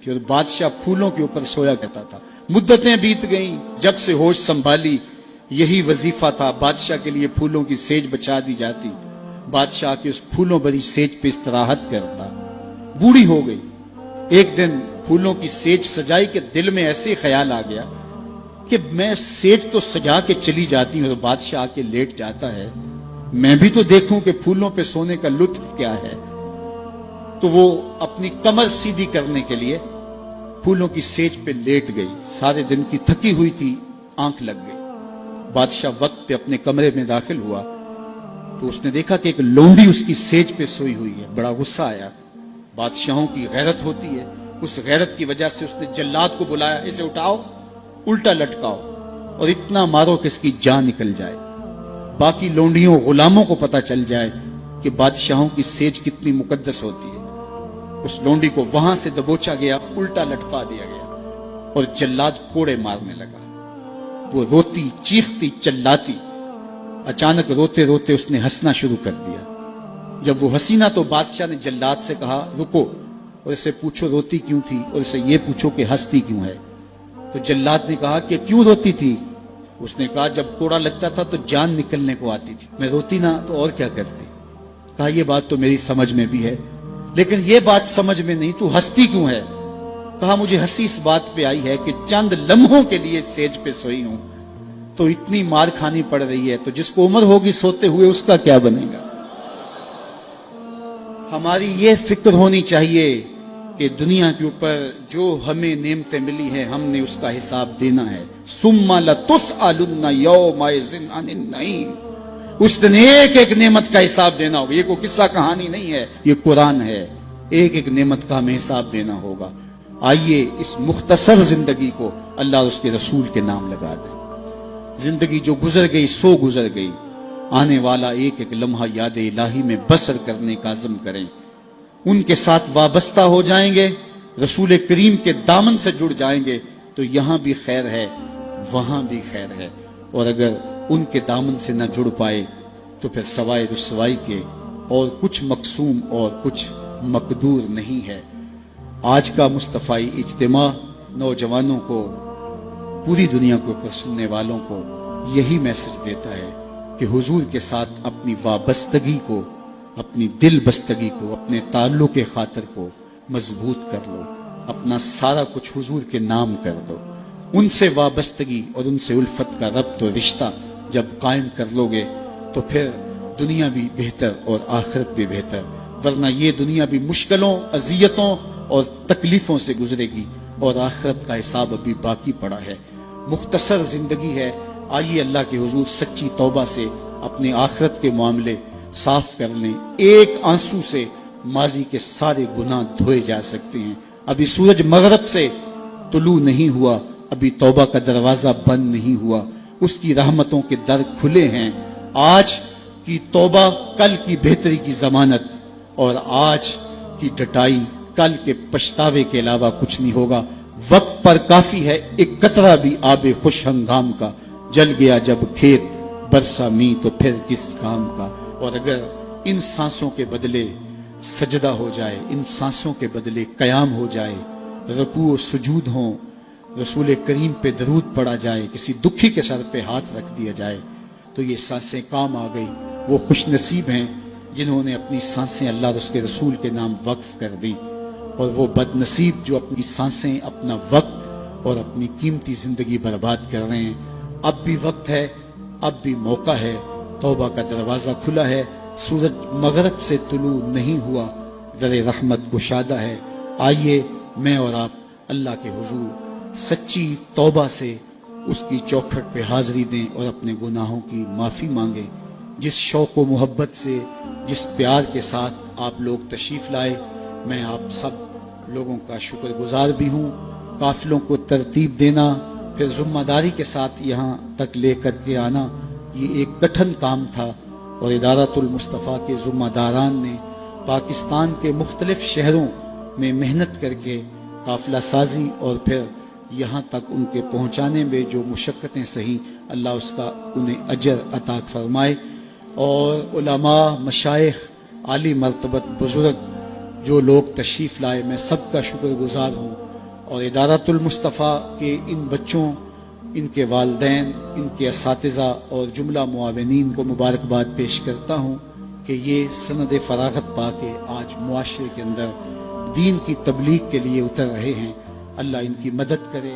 थी और बादशाह फूलों के ऊपर सोया करता था। मुद्दतें बीत गईं, जब से होश संभाली यही वजीफा था, बादशाह के लिए फूलों की सेज बचा दी जाती, बादशाह के उस फूलों भरी सेज पे इस्तराहत करता। बूढ़ी हो गई, एक दिन फूलों की सेज सजाई के दिल में ऐसे ख्याल आ गया कि मैं सेज तो सजा के चली जाती हूं और बादशाह आके लेट जाता है, मैं भी तो देखूं कि फूलों पे सोने का लुत्फ क्या है। तो वो अपनी कमर सीधी करने के लिए फूलों की सेज पे लेट गई। सारे दिन की थकी हुई थी, आंख लग गई। बादशाह वक्त पे अपने कमरे में दाखिल हुआ तो उसने देखा कि एक लोंडी उसकी सेज पे सोई हुई है। बड़ा गुस्सा आया। बादशाहों की गैरत होती है, उस गैरत की वजह से उसने जल्लाद को बुलाया, इसे उठाओ, उल्टा लटकाओ और इतना मारो कि इसकी जान निकल जाए, बाकी लोंडियों गुलामों को पता चल जाए कि बादशाहों की सेज कितनी मुकद्दस होती है। उस लोंडी को वहां से दबोचा गया, उल्टा लटका दिया गया और जल्लाद कोड़े मारने लगा। वो रोती, चीखती, चिल्लाती। अचानक रोते रोते उसने हंसना शुरू कर दिया। जब वो हंसी ना तो बादशाह ने जल्लाद से कहा रुको और इसे पूछो रोती क्यों थी और इसे ये पूछो कि हंसती क्यों है। तो जल्लाद ने कहा कि क्यों रोती थी। उसने कहा जब कोड़ा लगता था तो जान निकलने को आती थी, मैं रोती ना तो और क्या करती। कहा ये बात तो मेरी समझ में भी है, लेकिन ये बात समझ में नहीं, तू हंसती क्यों है। कहा मुझे हंसी इस बात पे आई है कि चंद लम्हों के लिए सेज पे सोई हूं तो इतनी मार खानी पड़ रही है, तो जिसको उम्र होगी सोते हुए उसका क्या बनेगा। हमारी ये फिक्र होनी चाहिए कि दुनिया के ऊपर जो हमें नेमतें मिली हैं हमने उसका हिसाब देना है। सुम्मा लतुसअलुन्ना यौमइज़िन अनिन नईम, उस दिन एक एक नेमत का हिसाब देना होगा। ये कोई किस्सा कहानी नहीं है, ये कुरान है। एक एक नेमत का हमें हिसाब देना होगा। आइए इस मुख्तसर जिंदगी को अल्लाह और उसके रसूल के नाम लगा दें। जिंदगी जो गुजर गई सो गुजर गई, आने वाला एक एक लम्हा याद इलाही में बसर करने का अज़्म करें। उनके साथ वाबस्ता हो जाएंगे, रसूल करीम के दामन से जुड़ जाएंगे तो यहां भी खैर है, वहां भी खैर है। और अगर उनके दामन से न जुड़ पाए तो फिर सवाए रुसवाई के और कुछ मकसूम और कुछ मकदूर नहीं है। आज का मुस्तफ़ाई इज्तिमा नौजवानों को, पूरी दुनिया को ऊपर सुनने वालों को यही मैसेज देता है कि हुजूर के साथ अपनी वाबस्तगी को, अपनी दिल बस्तगी को, अपने ताल्लुक के खातिर को मजबूत कर लो। अपना सारा कुछ हुजूर के नाम कर दो। उनसे वाबस्तगी और उनसे उल्फत का रब्त और रिश्ता जब कायम कर लोगे तो फिर दुनिया भी बेहतर और आखिरत भी बेहतर। वरना ये दुनिया भी मुश्किलों, अजियतों और तकलीफों से गुजरेगी और आखिरत का हिसाब अभी बाकी पड़ा है। मुख्तसर जिंदगी है। आइए अल्लाह के हुजूर सच्ची तौबा से अपने आखिरत के मामले साफ कर लें। एक आंसू से माजी के सारे गुनाह धोए जा सकते हैं। अभी सूरज मगरब से तुलू नहीं हुआ, अभी तौबा का दरवाजा बंद नहीं हुआ, उसकी रहमतों के दर खुले हैं। आज की तौबा कल की बेहतरी की जमानत, और आज की डटाई कल के पछतावे के अलावा कुछ नहीं होगा। वक्त पर काफी है एक कतरा भी आबे खुश हंगाम का, जल गया जब खेत बरसा मी तो फिर किस काम का। और अगर इन सांसों के बदले सजदा हो जाए, इन सांसों के बदले कयाम हो जाए, रुकू और सुजूद हो, रसूल करीम पे दरूद पड़ा जाए, किसी दुखी के सर पे हाथ रख दिया जाए, तो ये सांसें काम आ गई। वो खुश नसीब हैं जिन्होंने अपनी सांसें अल्लाह और उसके रसूल के नाम वक्फ कर दी, और वो बदनसीब जो अपनी सांसें, अपना वक्त और अपनी कीमती जिंदगी बर्बाद कर रहे हैं। अब भी वक्त है, अब भी मौका है, तौबा का दरवाजा खुला है। सूरज मगरब से तुलू नहीं हुआ, दरे रहमत कुशादा है। आइए मैं और आप अल्लाह के हुजूर सच्ची तौबा से उसकी चौखट पे हाजिरी दें और अपने गुनाहों की माफ़ी मांगे। जिस शौक़ व मोहब्बत से, जिस प्यार के साथ आप लोग तशरीफ़ लाए, मैं आप सब लोगों का शुक्रगुजार भी हूँ। काफिलों को तरतीब देना, फिर ज़िम्मेदारी के साथ यहाँ तक ले कर के आना, ये एक कठिन काम था, और इदारतुल मुस्तफ़ा के ज़िम्मेदारान ने पाकिस्तान के मुख्तलिफ शहरों में मेहनत करके काफिला साजी और फिर यहाँ तक उनके पहुँचाने में जो मुशक्क़तें सही, अल्लाह उसका उन्हें अजर अता फरमाए। और उलमा, मशाइख, आली मर्तबत बुजुर्ग जो लोग तशरीफ़ लाए, मैं सबका शुक्रगुजार हूँ। اور ادارۃ المصطفیٰ کے ان بچوں، ان کے والدین، ان کے اساتذہ اور جملہ معاونین کو مبارکباد پیش کرتا ہوں کہ یہ سند فراغت پا کے آج معاشرے کے اندر دین کی تبلیغ کے لیے اتر رہے ہیں۔ اللہ ان کی مدد کرے۔